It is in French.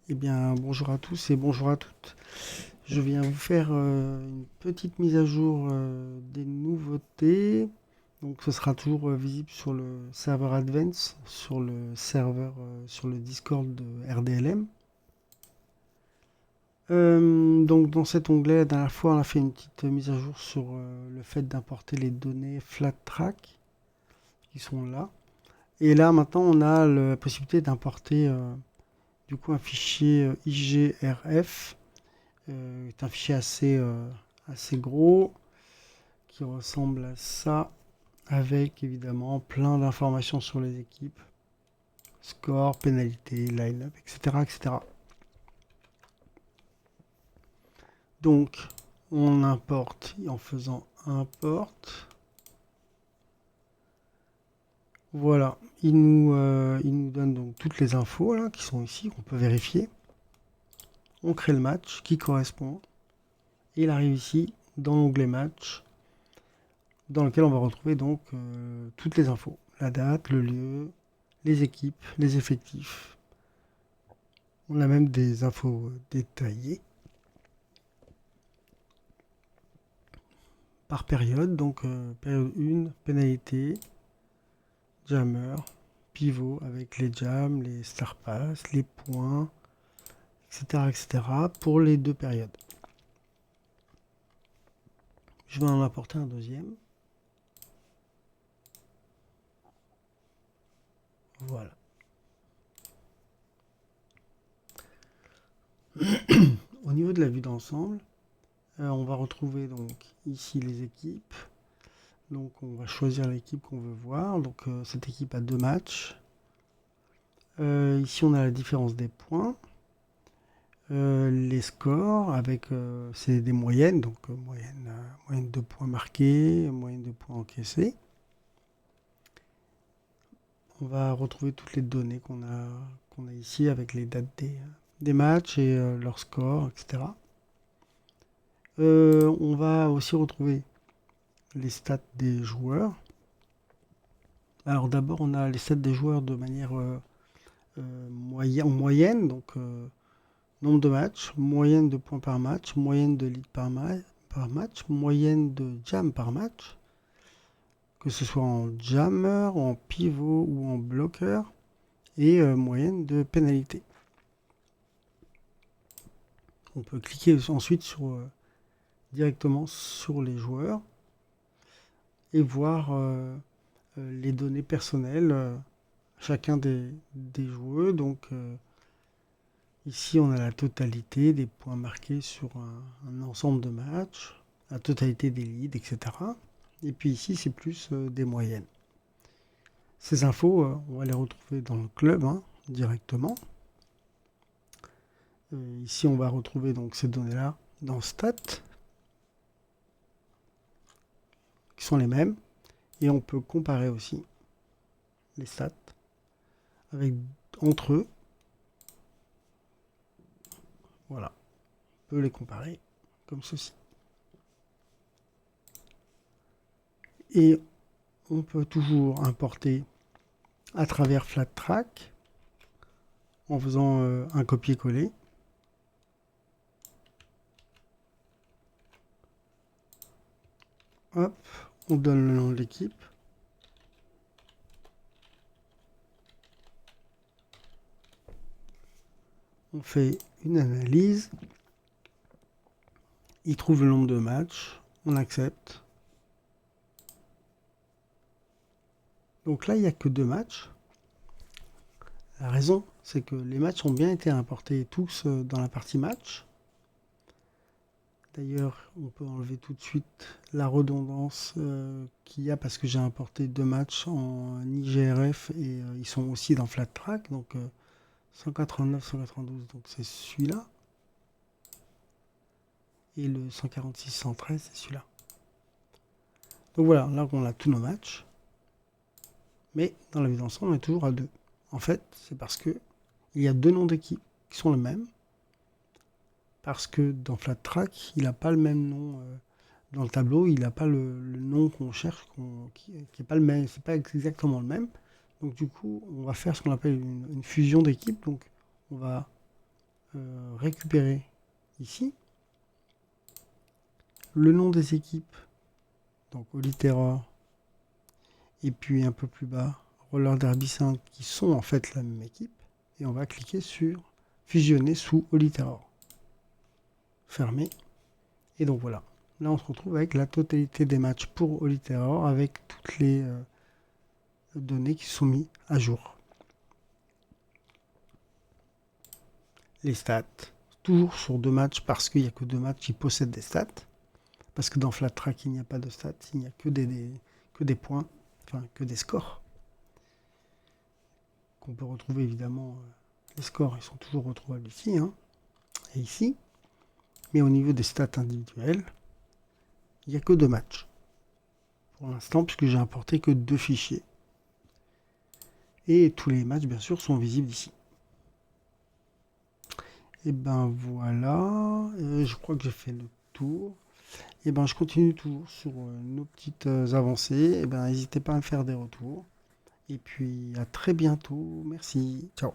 Eh bien, bonjour à tous et bonjour à toutes. Je viens vous faire une petite mise à jour des nouveautés. Donc, ce sera toujours visible sur le serveur Advance, sur le serveur, sur le Discord de RDLM. Donc, dans cet onglet, la dernière fois, on a fait une petite mise à jour sur le fait d'importer les données FlatTrack qui sont là. Et là, maintenant, on a la possibilité d'importer du coup un fichier IGRF. C'est un fichier assez gros qui ressemble à ça, avec évidemment plein d'informations sur les équipes, score, pénalité, line-up, etc., etc. Donc, on importe en faisant import. Voilà, il nous donne donc toutes les infos là, qui sont ici, qu'on peut vérifier. On crée le match qui correspond. Et il arrive ici, dans l'onglet match, dans lequel on va retrouver donc toutes les infos. La date, le lieu, les équipes, les effectifs. On a même des infos détaillées par période. Donc période 1, pénalité, jammer, pivot avec les jams, les star pass, les points, etc., etc. pour les deux périodes. Je vais en apporter un deuxième. Voilà. Au niveau de la vue d'ensemble, on va retrouver donc ici les équipes. Donc on va choisir l'équipe qu'on veut voir. Donc cette équipe a deux matchs. Ici on a la différence des points. Les scores avec c'est des moyennes, donc moyenne de points marqués, moyenne de points encaissés. On va retrouver toutes les données qu'on a ici avec les dates des matchs et leurs scores, etc. On va aussi retrouver les stats des joueurs. Alors d'abord, on a les stats des joueurs de manière en moyenne, donc nombre de matchs, moyenne de points par match, moyenne de lead par match, moyenne de jam par match, que ce soit en jammer, en pivot ou en bloqueur, et moyenne de pénalité. On peut cliquer ensuite directement sur les joueurs et voir les données personnelles, chacun des joueurs. Donc ici, on a la totalité des points marqués sur un ensemble de matchs, la totalité des leads, etc. Et puis ici, c'est plus des moyennes. Ces infos, on va les retrouver dans le club directement. Ici, on va retrouver donc ces données-là dans Stats, qui sont les mêmes. Et on peut comparer aussi les stats avec, entre eux. Voilà, on peut les comparer comme ceci. Et on peut toujours importer à travers FlatTrack en faisant un copier-coller. Hop, on donne le nom de l'équipe. On fait une analyse. Il trouve le nombre de matchs. On accepte. Donc là, il n'y a que deux matchs. La raison, c'est que les matchs ont bien été importés tous dans la partie match. D'ailleurs, on peut enlever tout de suite la redondance qu'il y a parce que j'ai importé deux matchs en IGRF et ils sont aussi dans FlatTrack. Donc 189, 192, donc c'est celui-là. Et le 146, 113, c'est celui-là. Donc voilà, là on a tous nos matchs. Mais dans la vue d'ensemble, on est toujours à deux. En fait, c'est parce que il y a deux noms d'équipe qui sont les mêmes. Parce que dans FlatTrack, il n'a pas le même nom. Dans le tableau, il n'a pas le nom qu'on cherche, qui n'est pas le même, c'est pas exactement le même. Donc du coup, on va faire ce qu'on appelle une fusion d'équipes. Donc on va récupérer ici le nom des équipes, donc Oliterra, et puis un peu plus bas, Roller Derby 5, qui sont en fait la même équipe, et on va cliquer sur fusionner sous Oliterra. Fermé. Et donc voilà. Là, on se retrouve avec la totalité des matchs pour Oliterra, avec toutes les données qui sont mises à jour. Les stats, toujours sur 2 matchs, parce qu'il n'y a que 2 matchs qui possèdent des stats. Parce que dans Flat Track, il n'y a pas de stats, il n'y a que des points, enfin que des scores. Qu'on peut retrouver évidemment, les scores, ils sont toujours retrouvables ici, hein, et ici. Mais au niveau des stats individuelles, il n'y a que 2 matchs. Pour l'instant, puisque j'ai importé que 2 fichiers. Et tous les matchs, bien sûr, sont visibles ici. Et ben voilà, je crois que j'ai fait le tour. Et ben je continue toujours sur nos petites avancées. Et ben n'hésitez pas à me faire des retours. Et puis à très bientôt. Merci. Ciao.